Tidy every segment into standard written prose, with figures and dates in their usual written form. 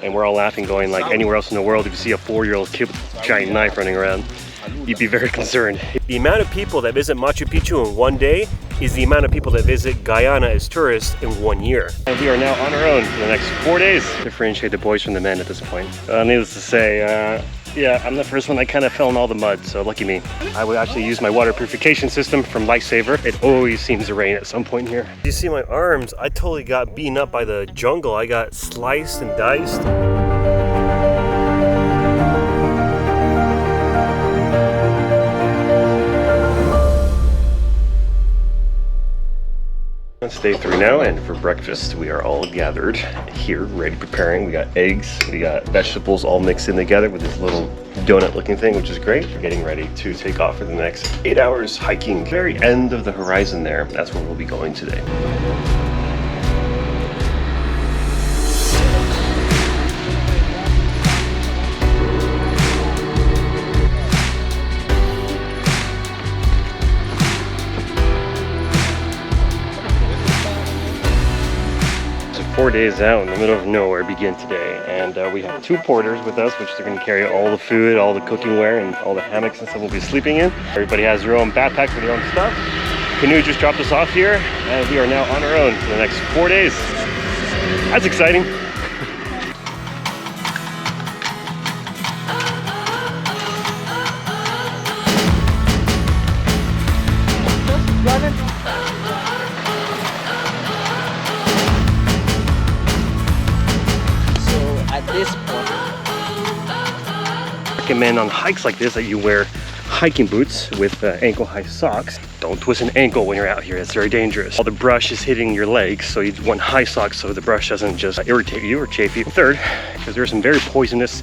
and we're all laughing, going like, anywhere else in the world, if you see a 4-year-old kid with a giant knife running around, you'd be very concerned. The amount of people that visit Machu Picchu in one day is the amount of people that visit Guyana as tourists in 1 year. And we are now on our own for the next 4 days. Differentiate the boys from the men at this point. Needless to say, yeah, I'm the first one that kind of fell in all the mud, so lucky me. I would actually use my water purification system from Lifesaver. It always seems to rain at some point here. You see my arms? I totally got beaten up by the jungle. I got sliced and diced. It's day 3 now, and for breakfast we are all gathered here, ready, preparing. We got eggs, we got vegetables all mixed in together with this little donut looking thing, which is great. We're getting ready to take off for the next 8 hours hiking. Very end of the horizon there, that's where we'll be going today. So 4 days out in the middle of nowhere begin today, and we have 2 porters with us, which they're going to carry all the food, all the cooking wear, and all the hammocks and stuff we'll be sleeping in. Everybody has their own backpack for their own stuff. Canoe just dropped us off here, and we are now on our own for the next 4 days. That's exciting. This point, I recommend on hikes like this that you wear hiking boots with ankle-high socks. Don't twist an ankle when you're out here, it's very dangerous. All the brush is hitting your legs, so you want high socks so the brush doesn't just irritate you or chafe you. Third, because there are some very poisonous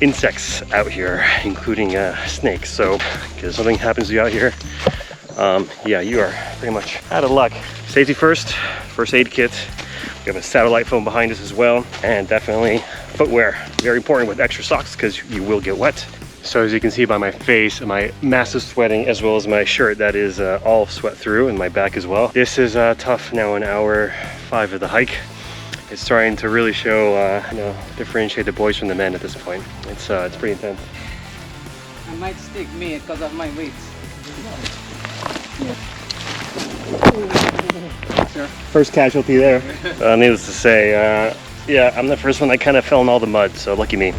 insects out here, including snakes. So, because something happens to you out here, yeah, you are pretty much out of luck. Safety first, first aid kit. We have a satellite phone behind us as well, and definitely footwear. Very important with extra socks because you will get wet. So as you can see by my face, my massive sweating, as well as my shirt that is all sweat through, and my back as well. This is tough now in hour 5 of the hike. It's starting to really show, you know, differentiate the boys from the men at this point. It's pretty intense. I might stick me because of my weight. First casualty there. Needless to say, yeah, I'm the first one that kind of fell in all the mud, so lucky me.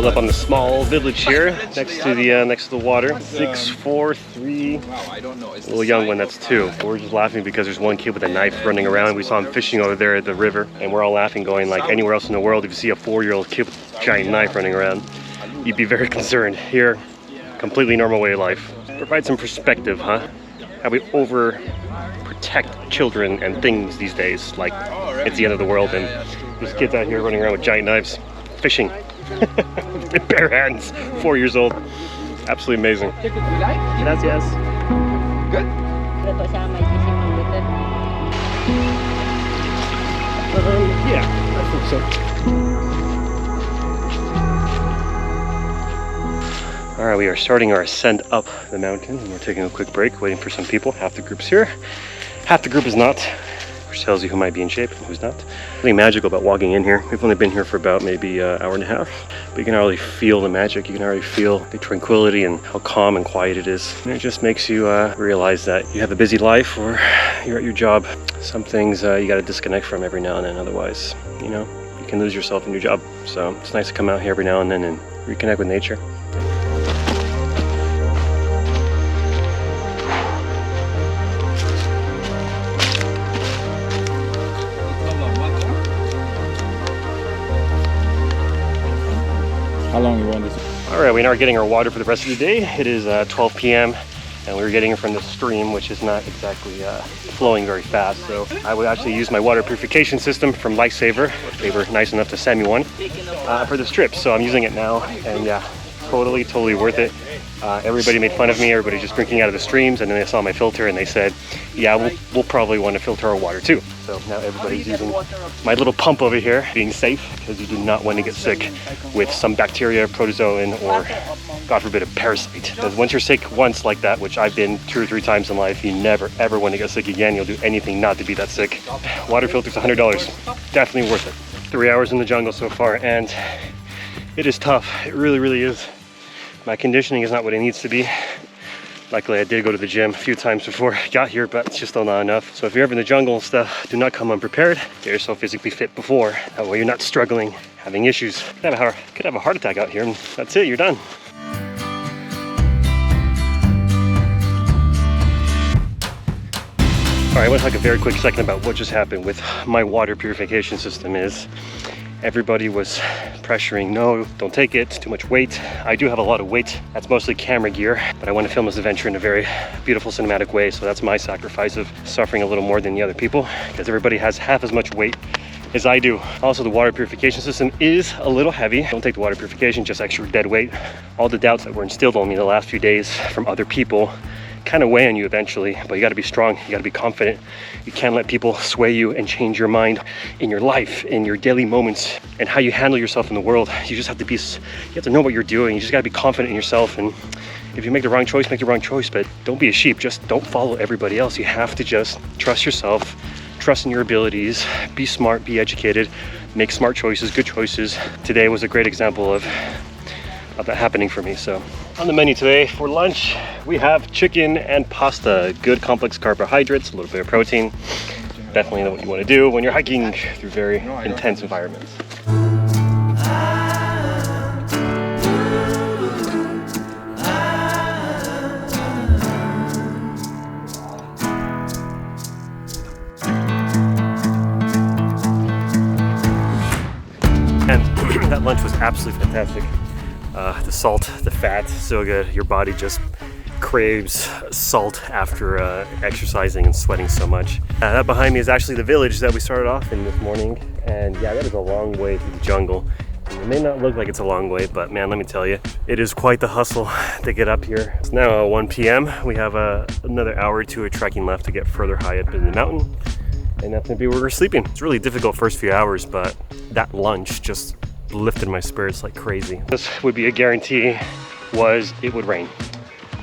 Up on the small village here next to the water. 6, 4, 3. Little young one, that's 2. We're just laughing because there's one kid with a knife running around. We saw him fishing over there at the river, and we're all laughing, going like, anywhere else in the world, if you see a 4-year-old kid with a giant knife running around, you'd be very concerned. Here, completely normal way of life. Provide some perspective, huh? How we over protect children and things these days, like it's the end of the world, and there's kids out here running around with giant knives, fishing. With bare hands, 4 years old. Absolutely amazing. Gracias. Good. Yeah, I think so. All right, we are starting our ascent up the mountain, and we're taking a quick break, waiting for some people. Half the group's here, half the group is not, which tells you who might be in shape and who's not. Something magical about walking in here. We've only been here for about maybe an hour and a half, but you can already feel the magic. You can already feel the tranquility and how calm and quiet it is. And it just makes you realize that you have a busy life, or you're at your job. Some things you got to disconnect from every now and then, otherwise, you know, you can lose yourself in your job. So it's nice to come out here every now and then and reconnect with nature. How long you want this? All right, we are getting our water for the rest of the day. It is 12 p.m. and we're getting it from the stream, which is not exactly flowing very fast. So I would actually use my water purification system from Lifesaver. They were nice enough to send me one for this trip. So I'm using it now, and yeah, totally worth it. Everybody made fun of me, everybody just drinking out of the streams, and then they saw my filter and they said, yeah, we'll probably want to filter our water too. So now everybody's using my little pump over here, being safe, because you do not want to get sick with some bacteria, protozoan, or God forbid a parasite. Because once you're sick once like that, which I've been 2 or 3 times in life, you never ever want to get sick again. You'll do anything not to be that sick. Water filter's $100, definitely worth it. 3 hours in the jungle so far, and it is tough. It really, really is. My conditioning is not what it needs to be. Luckily, I did go to the gym a few times before I got here, but it's just still not enough. So if you're ever in the jungle and stuff, do not come unprepared. Get yourself physically fit before. That way you're not struggling, having issues. Could have a heart attack out here, and that's it, you're done. All right, I want to talk a very quick second about what just happened with my water purification system. Everybody was pressuring, no, don't take it, it's too much weight. I do have a lot of weight. That's mostly camera gear, but I want to film this adventure in a very beautiful cinematic way. So that's my sacrifice of suffering a little more than the other people, because everybody has half as much weight as I do. Also, the water purification system is a little heavy. Don't take the water purification, just extra dead weight. All the doubts that were instilled on me the last few days from other people kind of weigh on you eventually, but you got to be strong, you got to be confident. You can't let people sway you and change your mind in your life, in your daily moments, and how you handle yourself in the world. You just have to know what you're doing. You just got to be confident in yourself, and if you make the wrong choice, make the wrong choice, but don't be a sheep. Just don't follow everybody else. You have to just trust yourself, trust in your abilities, be smart, be educated, make smart choices, good choices. Today was a great example of that happening for me. So on the menu today for lunch, we have chicken and pasta. Good complex carbohydrates, a little bit of protein. Definitely know what you want to do when you're hiking through very intense environments. And that lunch was absolutely fantastic. The salt, the fat, so good. Your body just craves salt after exercising and sweating so much. That behind me is actually the village that we started off in this morning. And yeah, that is a long way through the jungle. And it may not look like it's a long way, but man, let me tell you, it is quite the hustle to get up here. It's now 1 p.m. We have another hour or two of trekking left to get further high up in the mountain. And that's gonna be where we're sleeping. It's really difficult first few hours, but that lunch just lifted my spirits like crazy. This would be a guarantee, was it would rain.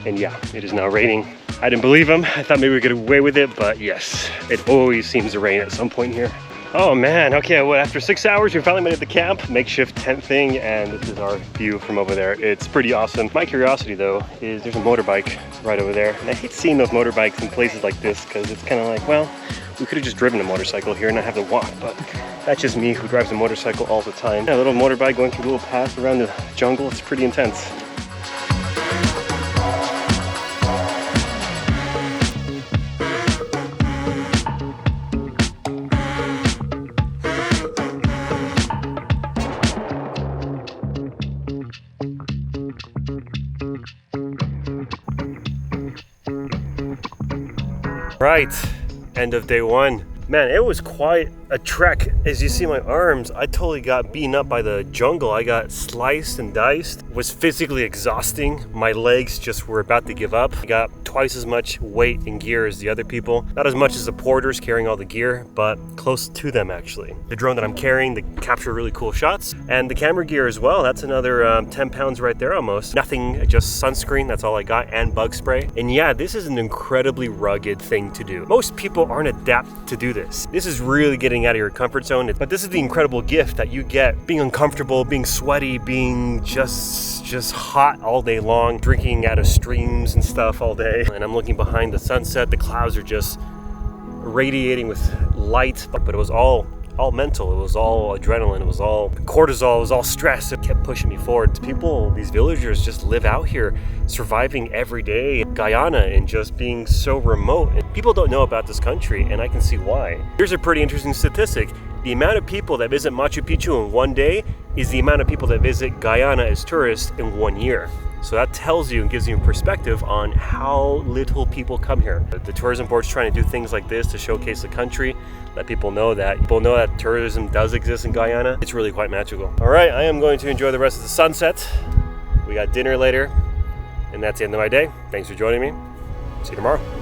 And yeah, it is now raining. I didn't believe him. I thought maybe we could get away with it, but yes, it always seems to rain at some point here. Oh man, okay, well, after 6 hours, we finally made it to camp. Makeshift tent thing, and this is our view from over there. It's pretty awesome. My curiosity though is there's a motorbike right over there. And I hate seeing those motorbikes in places like this, because it's kind of like, well, we could have just driven a motorcycle here and not have to walk, but that's just me who drives a motorcycle all the time. Yeah, a little motorbike going through a little path around the jungle, it's pretty intense. Right, end of day one. Man, it was quite a trek. As you see my arms, I totally got beaten up by the jungle. I got sliced and diced. It was physically exhausting. My legs just were about to give up. I got twice as much weight and gear as the other people. Not as much as the porters carrying all the gear, but close to them actually. The drone that I'm carrying to capture really cool shots, and the camera gear as well. That's another 10 pounds right there almost. Nothing, just sunscreen, that's all I got, and bug spray. And yeah, this is an incredibly rugged thing to do. Most people aren't adapted to do this. This is really getting out of your comfort zone, but this is the incredible gift that you get. Being uncomfortable, being sweaty, being just hot all day long, drinking out of streams and stuff all day. And I'm looking behind the sunset, the clouds are just radiating with light, but it was all mental, it was all adrenaline, it was all cortisol, it was all stress. It kept pushing me forward. People, these villagers just live out here, surviving every day in Guyana and just being so remote. And people don't know about this country, and I can see why. Here's a pretty interesting statistic. The amount of people that visit Machu Picchu in one day is the amount of people that visit Guyana as tourists in 1 year. So that tells you and gives you a perspective on how little people come here. The tourism board's trying to do things like this to showcase the country, let people know that tourism does exist in Guyana. It's really quite magical. All right, I am going to enjoy the rest of the sunset. We got dinner later. And that's the end of my day. Thanks for joining me. See you tomorrow.